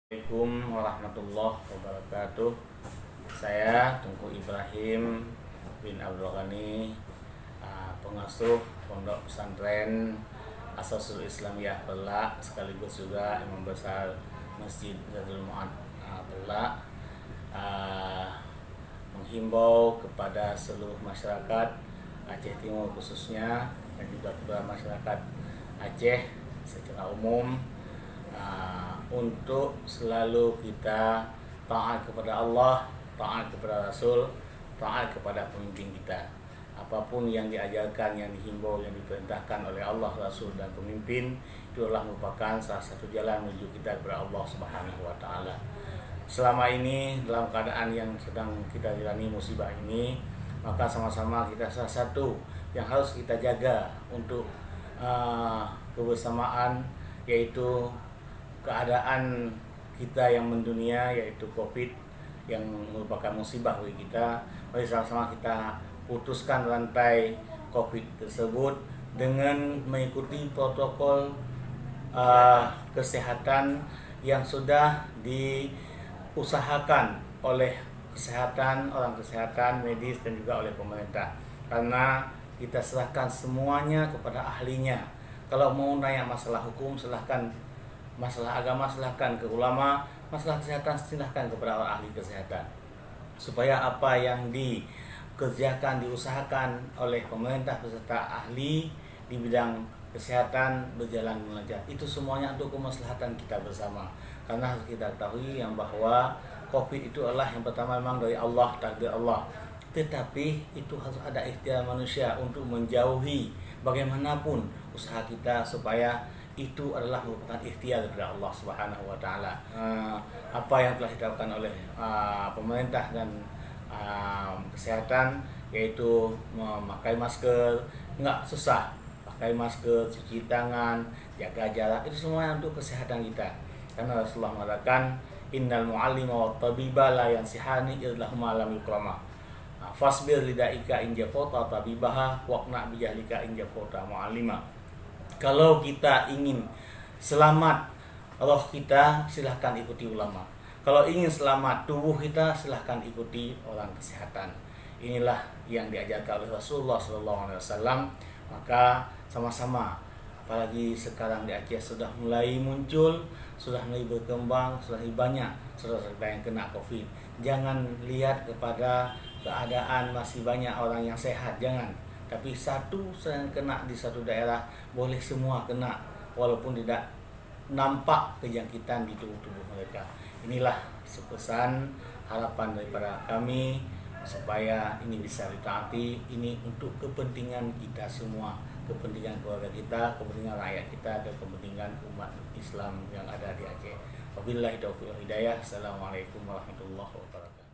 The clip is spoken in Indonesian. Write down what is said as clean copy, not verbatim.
Assalamualaikum warahmatullahi wabarakatuh. Saya Tunku Ibrahim bin Abdul Ghani, pengasuh Pondok Pesantren Asasul Islamiyah Pelak, sekaligus juga imam besar Masjid Zadul Ma'ad Pelak, menghimbau kepada seluruh masyarakat Aceh Timur khususnya dan juga kepada masyarakat Aceh secara umum untuk selalu kita taat kepada Allah, taat kepada Rasul, taat kepada pemimpin kita. Apapun yang diajarkan, yang dihimbau, yang diperintahkan oleh Allah, Rasul, dan pemimpin, itu adalah merupakan salah satu jalan menuju kita kepada Allah Subhanahu wa Ta'ala. Selama ini dalam keadaan yang sedang kita jalani musibah ini, maka sama-sama kita salah satu yang harus kita jaga untuk kebersamaan, yaitu keadaan kita yang mendunia, yaitu COVID yang merupakan musibah bagi kita. Mari sama-sama kita putuskan rantai COVID tersebut dengan mengikuti protokol kesehatan yang sudah diusahakan oleh orang kesehatan medis dan juga oleh pemerintah. Karena kita serahkan semuanya kepada ahlinya. Kalau mau nanya masalah hukum, silahkan. Masalah agama silahkan ke ulama, masalah kesehatan silahkan kepada orang ahli kesehatan, supaya apa yang dikerjakan, diusahakan oleh pemerintah beserta ahli di bidang kesehatan berjalan lancar. Itu semuanya untuk kemaslahatan kita bersama, karena harus kita ketahui yang bahwa COVID itu adalah yang pertama memang dari Allah, takdir Allah, tetapi itu harus ada ikhtiar manusia untuk menjauhi bagaimanapun usaha kita supaya itu adalah merupakan ikhtiar dari Allah Subhanahu wa Ta'ala. Apa yang telah dilakukan oleh pemerintah dan kesehatan, yaitu memakai masker, nggak susah, pakai masker, cuci tangan, jaga jarak, itu semuanya untuk kesehatan kita. Karena Rasulullah mengatakan, innal mu'allima wa tabiba la yansihani illahuma lam yukrama. Fasbir lidaika in jafota tabibaha waqna bijahlika in jafota mu'allima. Kalau kita ingin selamat roh kita, silahkan ikuti ulama. Kalau ingin selamat tubuh kita, silahkan ikuti orang kesehatan. Inilah yang diajarkan oleh Rasulullah SAW. Maka sama-sama, apalagi sekarang di Aceh sudah mulai muncul, sudah mulai berkembang, sudah lebih banyak saudara-saudara yang kena COVID. Jangan lihat kepada keadaan masih banyak orang yang sehat, jangan. Tapi satu yang kena di satu daerah, boleh semua kena, walaupun tidak nampak kejangkitan di tubuh-tubuh mereka. Inilah sepesan harapan daripada kami supaya ini bisa ditaati. Ini untuk kepentingan kita semua, kepentingan keluarga kita, kepentingan rakyat kita, dan kepentingan umat Islam yang ada di Aceh. Wabillahi taufiq wal hidayah. Assalamualaikum warahmatullahi wabarakatuh.